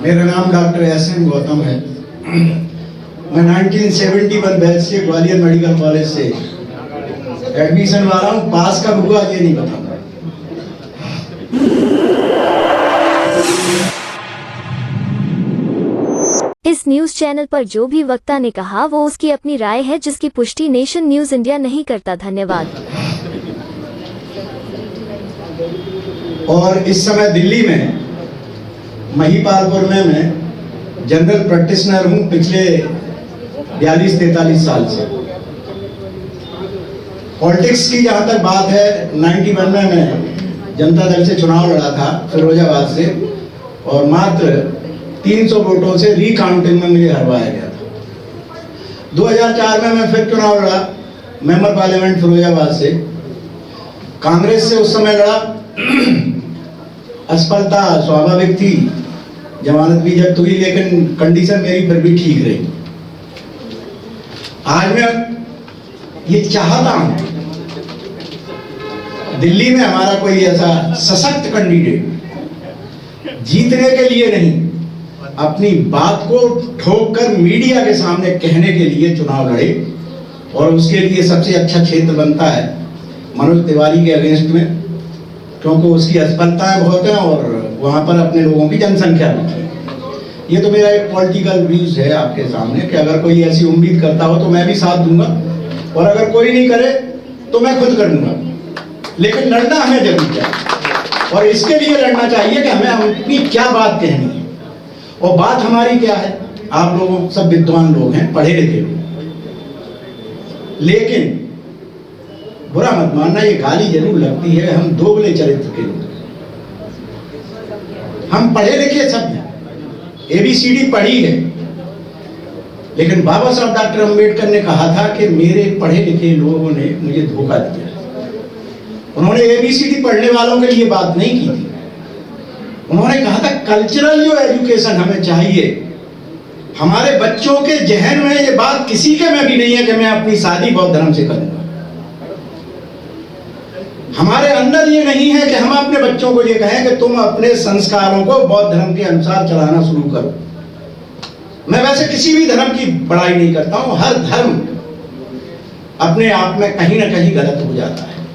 मेरा नाम doctor SM. Gautam है। मैं 1971 बैच से ग्वालियर मेडिकल कॉलेज से एडमिशन वाला हूँ। पास कब हुआ ये नहीं बताऊंगा। इस न्यूज चैनल पर जो भी वक्ता ने कहा वो उसकी अपनी राय है, जिसकी पुष्टि नेशन न्यूज इंडिया नहीं करता। धन्यवाद। और इस समय दिल्ली में महिपालपुर में मैं जनरल प्रैक्टिशनर हूँ पिछले 42-43 साल से। पॉलिटिक्स की जहाँ तक बात है, 91 में मैं जनता दल से चुनाव लड़ा था फिरोजाबाद से, और मात्र 300 वोटों से रिकाउंटिंग में मुझे हरवाया गया था। 2004 में मैं फिर चुनाव लड़ा मेंबर पार्लियामेंट फिरोजाबाद से। कांग्रेस से उस समय लड़ा, असफलता स्वाभाविक थी, जमानत भी जब्त हुई, लेकिन कंडीशन मेरी फिर भी ठीक रही। आज मैं ये चाहता हूं दिल्ली में हमारा कोई ऐसा सशक्त कैंडिडेट जीतने के लिए नहीं, अपनी बात को ठोक कर मीडिया के सामने कहने के लिए चुनाव लड़े। और उसके लिए सबसे अच्छा क्षेत्र बनता है मनोज तिवारी के अगेंस्ट में, क्योंकि उसकी असफलताएं बहुत हैं और वहां पर अपने लोगों की जनसंख्या भी है। ये तो मेरा एक पॉलिटिकल व्यूज है आपके सामने कि अगर कोई ऐसी उम्मीद करता हो तो मैं भी साथ दूंगा, और अगर कोई नहीं करे तो मैं खुद करूंगा। लेकिन लड़ना हमें जरूर चाहिए, और इसके लिए लड़ना चाहिए कि हमें अपनी क्या बात कहनी है। और बात हमारी क्या है, आप लोगों सब विद्वान लोग हैं, पढ़े लिखे लोग, लेकिन बुरा मत मानना, ये गाली जरूर लगती है, हम दोगले चरित्र के लोग। हम पढ़े लिखे सब हैं, ABCD पढ़ी है, लेकिन बाबा साहब डॉक्टर अंबेडकर ने कहा था कि मेरे पढ़े लिखे लोगों ने मुझे धोखा दिया। उन्होंने ABCD पढ़ने वालों के लिए बात नहीं की थी। उन्होंने कहा था कल्चरल जो एजुकेशन हमें चाहिए। हमारे बच्चों के जहन में ये बात किसी के में भी नहीं है कि मैं अपनी शादी बौद्ध धर्म से करूंगा। हमारे अंदर ये नहीं है कि हम अपने बच्चों को ये कहें कि तुम अपने संस्कारों को बौद्ध धर्म के अनुसार चलाना शुरू करो। मैं वैसे किसी भी धर्म की बड़ाई नहीं करता हूं, हर धर्म अपने आप में कहीं ना कहीं गलत हो जाता है,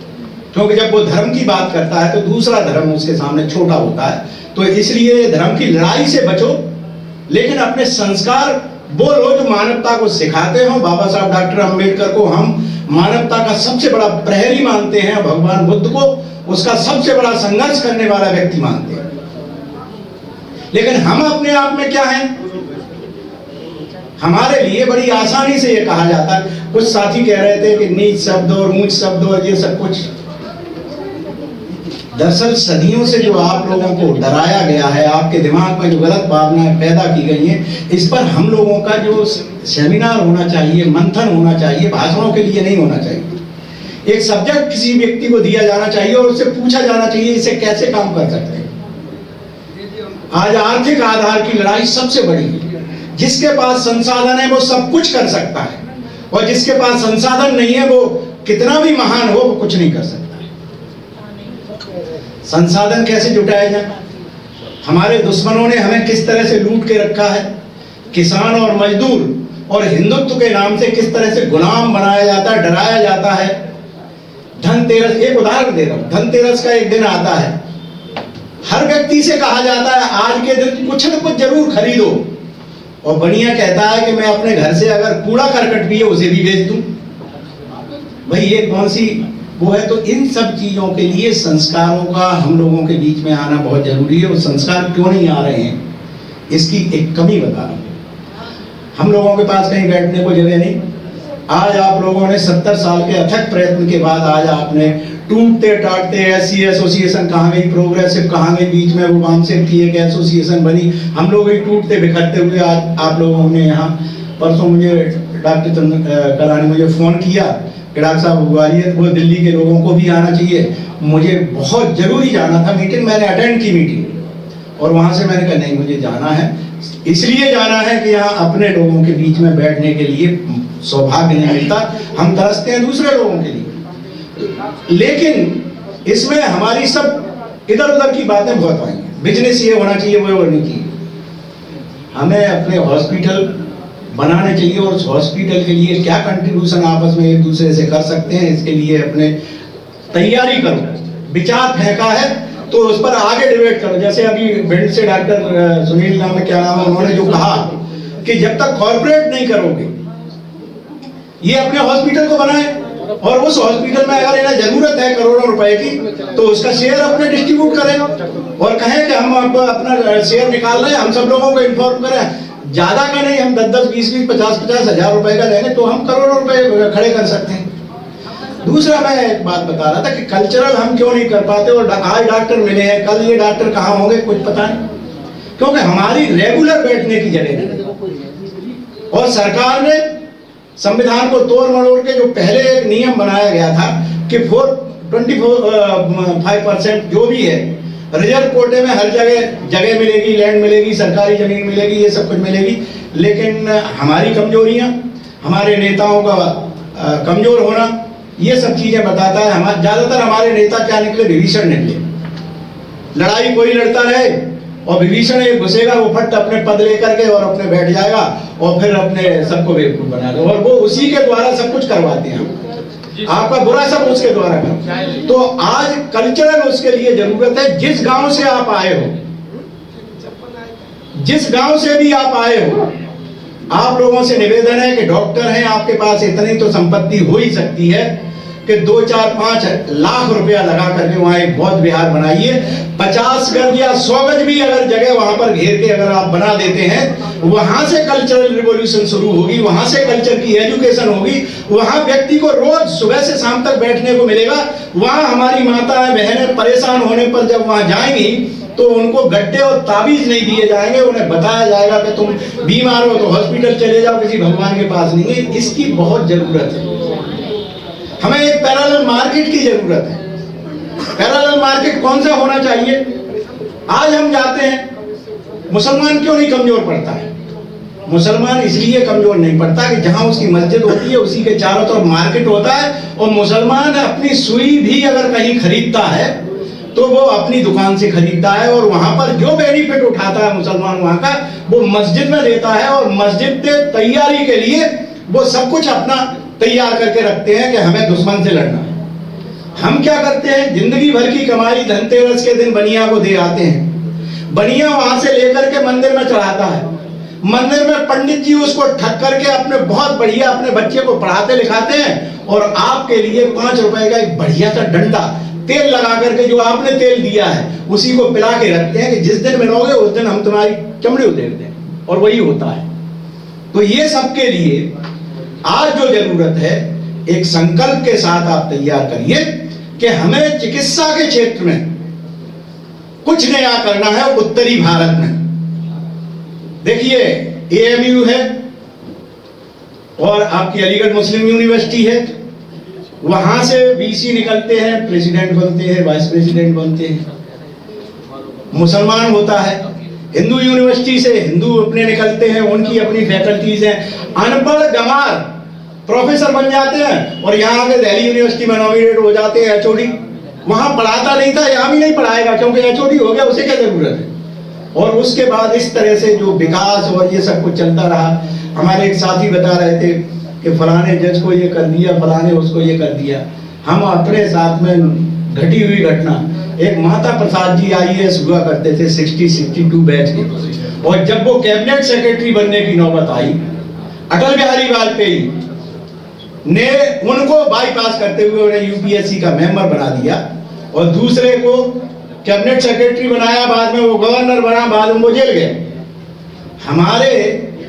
क्योंकि जब वो धर्म की बात करता है तो दूसरा धर्म उसके सामने छोटा होता है। तो इसलिए धर्म की लड़ाई से बचो, लेकिन अपने संस्कार बोलो जो मानवता को सिखाते हो। बाबा साहब डॉक्टर अंबेडकर को हम मानवता का सबसे बड़ा प्रहरी मानते हैं, भगवान बुद्ध को उसका सबसे बड़ा संघर्ष करने वाला व्यक्ति मानते हैं। लेकिन हम अपने आप में क्या हैं? हमारे लिए बड़ी आसानी से ये कहा जाता है, कुछ साथी कह रहे थे कि नीच शब्द और मूर्ख शब्द और ये सब कुछ। दरअसल सदियों से जो आप लोगों को डराया गया है, आपके दिमाग में जो गलत भावनाएं पैदा की गई हैं, इस पर हम लोगों का जो सेमिनार होना चाहिए, मंथन होना चाहिए, भाषणों के लिए नहीं होना चाहिए। एक सब्जेक्ट किसी व्यक्ति को दिया जाना चाहिए और उससे पूछा जाना चाहिए इसे कैसे काम कर सकते हैं। आज आर्थिक आधार की लड़ाई सबसे बड़ी है। जिसके पास संसाधन है वो सब कुछ कर सकता है, और जिसके पास संसाधन नहीं है वो कितना भी महान हो वो कुछ नहीं कर सकता। संसाधन कैसे जुटाए जाए? हमारे दुश्मनों ने हमें किस तरह से लूट के रखा है। किसान और मजदूर और हिंदुत्व के नाम से किस तरह से गुलाम बनाया जाता है, डराया जाता है। धनतेरस, एक उदाहरण दे रहा हूं, धनतेरस का एक दिन आता है, हर व्यक्ति से कहा जाता है आज के दिन कुछ न कुछ जरूर खरीदो, और बनिया कहता है कि मैं अपने घर से अगर कूड़ा करकट भी है उसे भी बेच दूं। भाई ये कौन सी वो है? तो इन सब चीजों के लिए संस्कारों का हम लोगों के बीच में आना बहुत जरूरी है। वो संस्कार क्यों नहीं आ रहे हैं, इसकी एक कमी बता रहा हूं। हम लोगों के पास कहीं बैठने को जगह नहीं। आज आप लोगों ने 70 साल के अथक प्रयत्न के बाद आज आपने टूटते टाटते SC एसोसिएशन कहाँ गई, प्रोग्रेसिव कहाँ गई, बीच में वो वामसेक की एक एसोसिएशन बनी, हम लोग ही टूटते बिखरते हुए आज आप लोगों ने यहाँ। परसों मुझे डॉक्टर कला ने मुझे फोन किया कि डॉक्टर साहब ग्वालियर वो दिल्ली के लोगों को भी आना चाहिए। मुझे बहुत जरूरी जाना था मीटिंग, मैंने अटेंड की मीटिंग, और वहां से मैंने कहा नहीं मुझे जाना है, इसलिए जाना है कि यहाँ अपने लोगों के बीच में बैठने के लिए सौभाग्य नहीं मिलता। हम तरसते हैं दूसरे लोगों के लिए, लेकिन इसमें हमारी सब इधर उधर की बातें बहुत आई हैं। बिजनेस ये होना चाहिए, वो होनी चाहिए। हमें अपने हॉस्पिटल बनाने चाहिए और उस हॉस्पिटल के लिए क्या कंट्रीब्यूशन आपस में एक दूसरे से कर सकते हैं, इसके लिए अपने तैयारी करो। विचार फेंका है तो उस पर आगे डिबेट करो। जैसे अभी भिंड से डॉक्टर सुनील नाम है, क्या नाम है, उन्होंने जो कहा कि जब तक कॉर्पोरेट नहीं करोगे, ये अपने हॉस्पिटल को बनाए और उस हॉस्पिटल में अगर इन्हें जरूरत है करोड़ों रुपए की तो उसका शेयर अपने डिस्ट्रीब्यूट करें और कहें कि हम अपना शेयर निकाल रहे हैं, हम सब लोगों को इन्फॉर्म करें। ज्यादा का नहीं, हम 10-10, 20-20, 50-50 हजार रुपए का देंगे तो हम करोड़ों रुपए खड़े कर सकते हैं। दूसरा मैं एक बात बता रहा था कि कल्चरल हम क्यों नहीं कर पाते, और आज डॉक्टर मिले हैं, कल ये डॉक्टर कहाँ होंगे कुछ पता नहीं, क्योंकि हमारी रेगुलर बैठने की जगह नहीं। और सरकार ने संविधान को तोड़ मरोड़ के जो पहले एक नियम बनाया गया था कि 25% जो भी है रिजर्व कोटे में हर जगह मिलेगी, लैंड मिलेगी, सरकारी जमीन मिलेगी, ये सब कुछ मिलेगी। लेकिन हमारी कमजोरियां, हमारे नेताओं का कमजोर होना, ये सब चीजें बताता है। ज्यादातर हमारे नेता क्या निकले, विभीषण निकले। लड़ाई कोई लड़ता रहे और विभीषण एक घुसेगा, वो फट अपने पद लेकर के और अपने बैठ जाएगा और फिर अपने सबको बेवकूफ बना दे, और वो उसी के द्वारा सब कुछ करवाते हैं। आपका बुरा सब उसके द्वारा करो। तो आज कल्चरल उसके लिए जरूरत है। जिस गांव से आप आए हो, जिस गांव से भी आप आए हो, आप लोगों से निवेदन है कि डॉक्टर हैं आपके पास, इतनी तो संपत्ति हो ही सकती है कि 2-4-5 लाख रुपया लगा करके वहां एक बौद्ध विहार बनाइए। 50 गज या 100 गज भी अगर जगह वहां पर घेर के अगर आप बना देते हैं, वहां से कल्चरल रिवॉल्यूशन शुरू होगी, वहां से कल्चर की एजुकेशन होगी, वहां व्यक्ति को रोज सुबह से शाम तक बैठने को मिलेगा। वहां हमारी माताएं बहनें परेशान होने पर जब वहां जाएंगी तो उनको गड्ढे और ताबीज नहीं दिए जाएंगे, उन्हें बताया जाएगा कि तुम बीमार हो तो हॉस्पिटल चले जाओ, किसी भगवान के पास नहीं है। इसकी बहुत जरूरत है। हमें एक पैरेलल मार्केट की जरूरत है। पैरेलल मार्केट कौन सा होना चाहिए? आज हम जाते हैं, मुसलमान क्यों नहीं कमजोर पड़ता है? मुसलमान इसलिए कमजोर नहीं पड़ता कि जहां उसकी मस्जिद होती है उसी के चारों तरफ मार्केट होता है, और मुसलमान अपनी सुई भी अगर कहीं खरीदता है तो वो अपनी दुकान से खरीदता है, और वहां पर जो बेनिफिट उठाता है मुसलमान वहां का, वो मस्जिद में देता है। और मस्जिद के तैयारी के लिए वो सब कुछ अपना तैयार करके रखते हैं कि हमें दुश्मन से लड़ना है। हम क्या करते हैं, जिंदगी भर की कमाई धनतेरस के दिन बनिया को दे आते हैं। बनिया वहां से लेकर के मंदिर में चढ़ाता है। मंदिर में पंडित जी उसको ठग करके अपने बहुत बढ़िया अपने बच्चे को पढ़ाते लिखाते हैं, और आपके लिए 5 रुपए का एक बढ़िया सा डंडा तेल लगा करके, जो आपने तेल दिया है उसी को पिला के रखते हैं कि जिस दिन मिलोगे उस दिन हम तुम्हारी चमड़ी उधेड़ दें, और वही होता है। तो ये सबके लिए आज जो जरूरत है, एक संकल्प के साथ आप तैयार करिए कि हमें चिकित्सा के क्षेत्र में कुछ नया करना है उत्तरी भारत में। देखिए, एएमयू है और आपकी अलीगढ़ मुस्लिम यूनिवर्सिटी है, वहां से वीसी निकलते हैं, प्रेसिडेंट बनते हैं, वाइस प्रेसिडेंट बनते हैं, मुसलमान होता है। हिंदू यूनिवर्सिटी से हिंदू अपने निकलते हैं, उनकी अपनी फैकल्टीज हैं, अनपढ़ गंवार प्रोफेसर बन जाते हैं, और यहाँ आके दिल्ली यूनिवर्सिटी में नॉमिनेट हो जाते हैं एचओडी। वहां पढ़ाता नहीं था, यहाँ भी नहीं पढ़ाएगा क्योंकि एचओडी हो गया, उसे क्या जरूरत है। और उसके बाद इस तरह से जो विकास और ये सब कुछ चलता रहा। हमारे एक साथी बता रहे थे कि फलाने जज को ये कर दिया, फलाने उसको ये कर दिया। हम अपने साथ में घटी हुई घटना, एक माता प्रसाद जी आईएएस हुआ करते थे 60-62 बैच के, और जब वो कैबिनेट सेक्रेटरी बनने की नौबत आई, अटल बिहारी वाजपेयी ने उनको बाईपास करते हुए उन्हें यूपीएससी का मेंबर बना दिया, और दूसरे को कैबिनेट सेक्रेटरी बनाया, बाद में वो गवर्नर बना, बाद में वो जेल गए हमारे,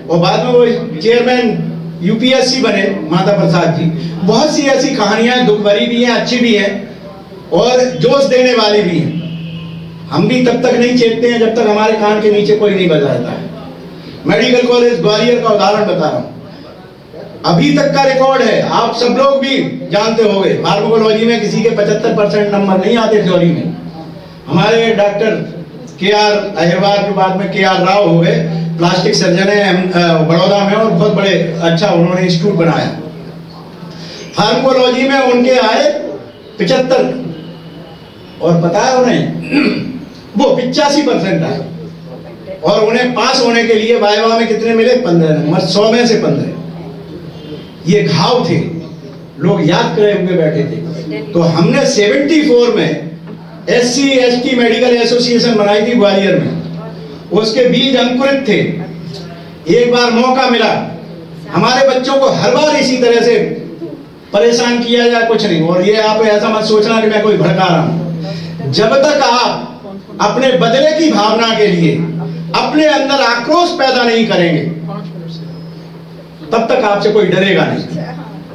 और बाद में वो चेयरमैन यूपीएससी बने माता प्रसाद जी। बहुत सी ऐसी कहानियां दुख भरी भी हैं, अच्छी भी हैं और जोश देने वाली भी हैं। हम भी तब तक नहीं चेतते हैं जब तक हमारे कान के नीचे कोई नहीं बजाता है। मेडिकल कॉलेज ग्वालियर का उदाहरण बता रहा हूं, अभी तक का रिकॉर्ड है, आप सब लोग भी जानते होंगे, फार्माकोलॉजी में किसी के 75% नंबर नहीं आते थ्योरी में। हमारे डॉक्टर केआर अहिरवार के बाद में केआर राव हो गए, प्लास्टिक सर्जन है बड़ौदा में, और बहुत बड़े अच्छा उन्होंने इंस्टीट्यूट बनाया। फार्माकोलॉजी में उनके आए 75, और पता है उन्हें वो 85% आए। और उन्हें पास होने के लिए वाइवा में कितने मिले? 15 नंबर, 100 में से 15। ये घाव थे, लोग याद करे हुए बैठे थे। तो हमने 74 में SC/ST मेडिकल एसोसिएशन बनाई थी ग्वालियर में, उसके बीज अंकुरित थे। एक बार मौका मिला, हमारे बच्चों को हर बार इसी तरह से परेशान किया जाए, कुछ नहीं। और ये आप ऐसा मत सोचना कि मैं कोई भड़का रहा हूं। जब तक आप अपने बदले की भावना के लिए अपने अंदर आक्रोश पैदा नहीं करेंगे, तब तक आपसे कोई डरेगा नहीं।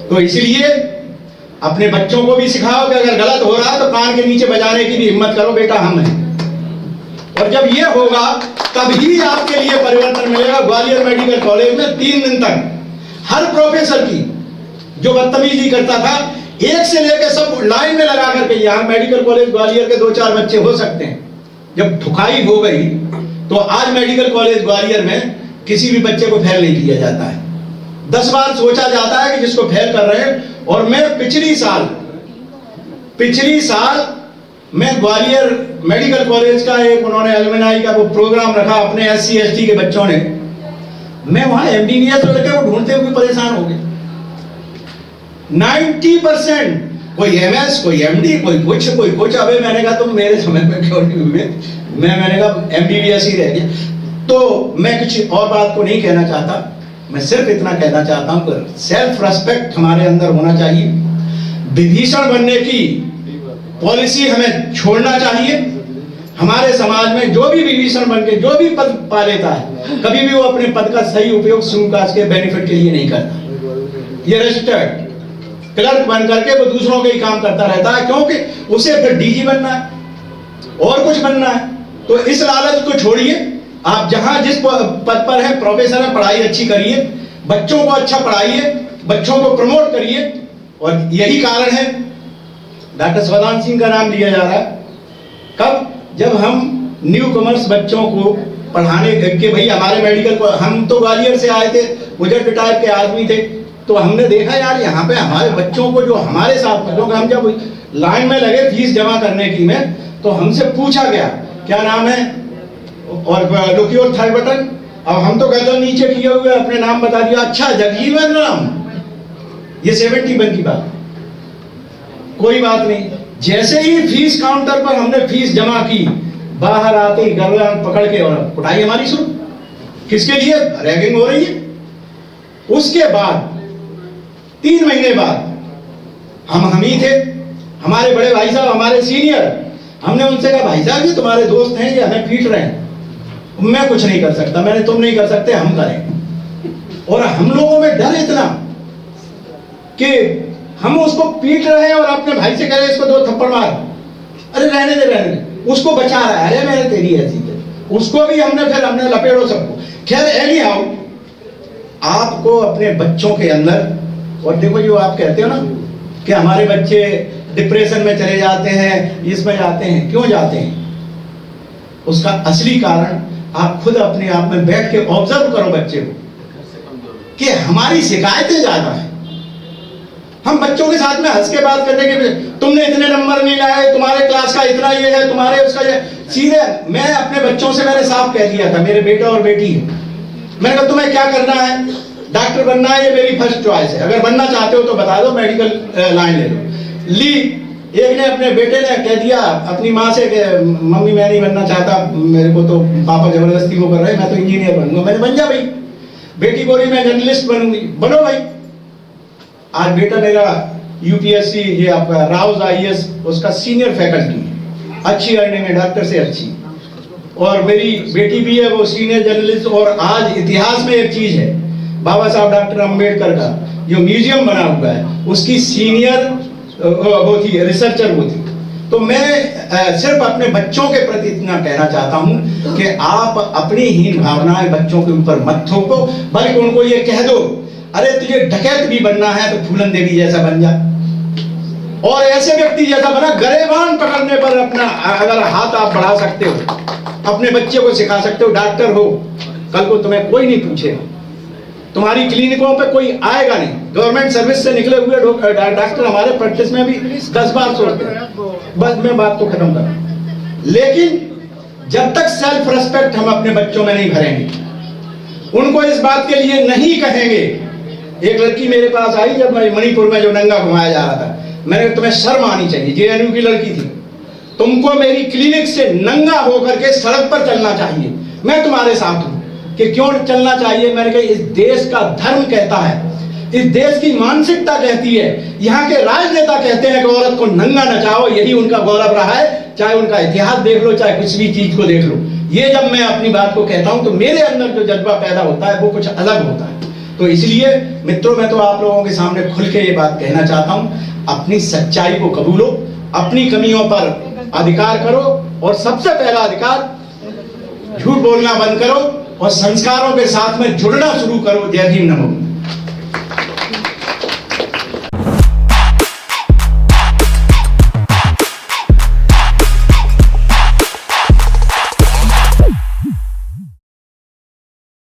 तो इसलिए अपने बच्चों को भी सिखाओ कि अगर गलत हो रहा है तो कान के नीचे बजाने की भी हिम्मत करो, बेटा हम हैं। और जब ये होगा तभी आपके लिए परिवर्तन मिलेगा। ग्वालियर मेडिकल कॉलेज में 3 दिन तक हर प्रोफेसर की जो बदतमीजी करता था, एक से लेकर सब लाइन में लगा करके, यहाँ मेडिकल कॉलेज ग्वालियर के 2-4 बच्चे हो सकते हैं, जब ठुकाई हो गई तो आज मेडिकल कॉलेज ग्वालियर में किसी भी बच्चे को फेल नहीं किया जाता है। 10 बार सोचा जाता है कि जिसको फेल कर रहे हैं। और मैं पिछली साल मैं ग्वालियर मेडिकल कॉलेज का एक उन्होंने एलुमनाई का वो प्रोग्राम रखा अपने SC/ST के बच्चों ने, मैं वहां MBBS लड़के को ढूंढते हुए परेशान हो गए। 90% कोई MS, कोई MD, कोई कुछ। अबे मैंने कहा तुम मेरे समय में क्यों नहीं हुए? मैंने कहा MBBS ही रह गया। तो मैं कुछ और बात को नहीं कहना चाहता, मैं सिर्फ इतना कहना चाहता हूं कि सेल्फ रेस्पेक्ट हमारे अंदर होना चाहिए। विभीषण बनने की पॉलिसी हमें छोड़ना चाहिए। हमारे समाज में जो भी विभीषण बन के जो भी पद पा लेता है, कभी भी वो अपने पद का सही उपयोग सूकाज के बेनिफिट के लिए नहीं करता। ये रजिस्टर्ड क्लर्क बन करके वो दूसरों के ही काम करता रहता है, क्योंकि उसे फिर DG बनना है और कुछ बनना है। तो इस लालच को छोड़िए। आप जहां जिस पद पर है, प्रोफेसर है, पढ़ाई अच्छी करिए, बच्चों को अच्छा पढ़ाइए, बच्चों को प्रमोट करिए। और यही कारण है डॉक्टर स्वदान सिंह का नाम लिया जा रहा है। कब? जब हम न्यू कॉमर्स बच्चों को पढ़ाने के, भाई हमारे मेडिकल को, हम तो ग्वालियर से आए थे, उजट टाइप के आदमी थे, तो हमने देखा यार यहाँ पे हमारे बच्चों को जो हमारे साथ, क्योंकि हम जब लाइन में लगे फीस जमा करने की में, तो हमसे पूछा गया क्या नाम है और लुकियोर थाई बटन। अब हम तो गर्दन नीचे किए हुए अपने नाम बता दिया, अच्छा जगजीवन राम। ये 71 की बात, कोई बात नहीं। जैसे ही फीस काउंटर पर हमने फीस जमा की, बाहर आते ही गर्दन पकड़ के और कुटाई हमारी शुरू। किसके लिए? रैगिंग हो रही है। उसके बाद 3 महीने बाद हम ही थे, हमारे बड़े भाई साहब, हमारे सीनियर, हमने उनसे कहा भाई साहब ये तुम्हारे दोस्त हैं, ये हमें पीट रहे हैं। मैं कुछ नहीं कर सकता, मैंने तुम नहीं कर सकते, हम करें। और हम लोगों में डर इतना कि हम उसको पीट रहे हैं और अपने भाई से कह रहे हैं इसको 2 थप्पड़ मार। अरे रहने दे, उसको बचा रहा है। अरे मैंने तेरी ऐसी है, उसको भी हमने लपेड़ो सबको। खैर एनी हाउ, आपको अपने बच्चों के अंदर, और देखो जो आप कहते हो ना कि हमारे बच्चे डिप्रेशन में चले जाते हैं, इसमें जाते हैं, क्यों जाते हैं? उसका असली कारण आप खुद अपने आप में बैठ के ऑब्जर्व करो बच्चे को कि हमारी शिकायतें ज्यादा हैं। हम बच्चों के साथ में हंस के बात करने के, तुमने इतने नंबर नहीं लाए, तुम्हारे क्लास का इतना ये है, तुम्हारे उसका ये। सीधे मैं अपने बच्चों से मैंने साफ कह दिया था, मेरे बेटा और बेटी है, मैंने कहा तुम्हें क्या करना है? डॉक्टर बनना है, ये मेरी फर्स्ट चॉइस है। अगर बनना चाहते हो तो बता दो, मेडिकल लाइन ले लो। ली एक ने अपने बेटे ने कह दिया अपनी माँ से कि मम्मी मैं नहीं बनना चाहता, मेरे को तो पापा जबरदस्ती वो कर रहे हैं, मैं तो इंजीनियर बनूंगा। मैंने बन जा भाई। बेटी बोली मैं जर्नलिस्ट बनूंगी। बनो भाई। आज बेटा मेरा UPSC ये आपका राउज IAS उसका सीनियर फैकल्टी है, अच्छी अर्निंग है, डॉक्टर से अच्छी। और मेरी बेटी भी है वो सीनियर जर्नलिस्ट। और आज इतिहास में एक चीज है, बाबा साहब डॉक्टर अम्बेडकर का जो म्यूजियम बना हुआ है उसकी सीनियर वो थी, रिसर्चर वो थी। तो मैं सिर्फ अपने बच्चों के प्रति इतना कहना चाहता हूं कि आप अपनी हीन भावनाएं बच्चों के ऊपर मत थोपो, बल्कि उनको ये कह दो अरे तुझे डकैत भी बनना है तो फूलन देवी जैसा बन जा, और ऐसे व्यक्ति जैसा बना। गरेबान पकड़ने पर अपना अगर हाथ आप बढ़ा सकते हो, अपने बच्चे को सिखा सकते हो, डॉक्टर हो, कल को तुम्हें कोई नहीं पूछेगा, तुम्हारी क्लिनिकों पे कोई आएगा नहीं। गवर्नमेंट सर्विस से निकले हुए डॉक्टर हमारे प्रैक्टिस में भी 10 बार सोचते हैं। बस मैं बात को खत्म कर, लेकिन जब तक सेल्फ रिस्पेक्ट हम अपने बच्चों में नहीं भरेंगे, उनको इस बात के लिए नहीं कहेंगे। एक लड़की मेरे पास आई जब मैं मणिपुर में जो नंगा घुमाया जा रहा था, मैंने कहा तुम्हें शर्म आनी चाहिए, जेएनयू की लड़की थी, तुमको मेरी क्लिनिक से नंगा होकर के सड़क पर चलना चाहिए, मैं तुम्हारे साथ हूं। कि क्यों चलना चाहिए? मैंने कहा इस देश का धर्म कहता है, इस देश की मानसिकता कहती है, यहाँ के राजनेता कहते हैं कि औरत को नंगा नचाओ, यही उनका गौरव रहा है। चाहे उनका इतिहास देख लो, चाहे कुछ भी चीज को देख लो। ये जब मैं अपनी बात को कहता हूं तो मेरे अंदर जो जज्बा पैदा होता है वो कुछ अलग होता है। तो इसलिए मित्रों, मैं तो आप लोगों के सामने खुल के ये बात कहना चाहता हूं, अपनी सच्चाई को कबूलो, अपनी कमियों पर अधिकार करो, और सबसे पहला अधिकार झूठ बोलना बंद करो और संस्कारों के साथ में जुड़ना शुरू करो। जय भीम, नमो।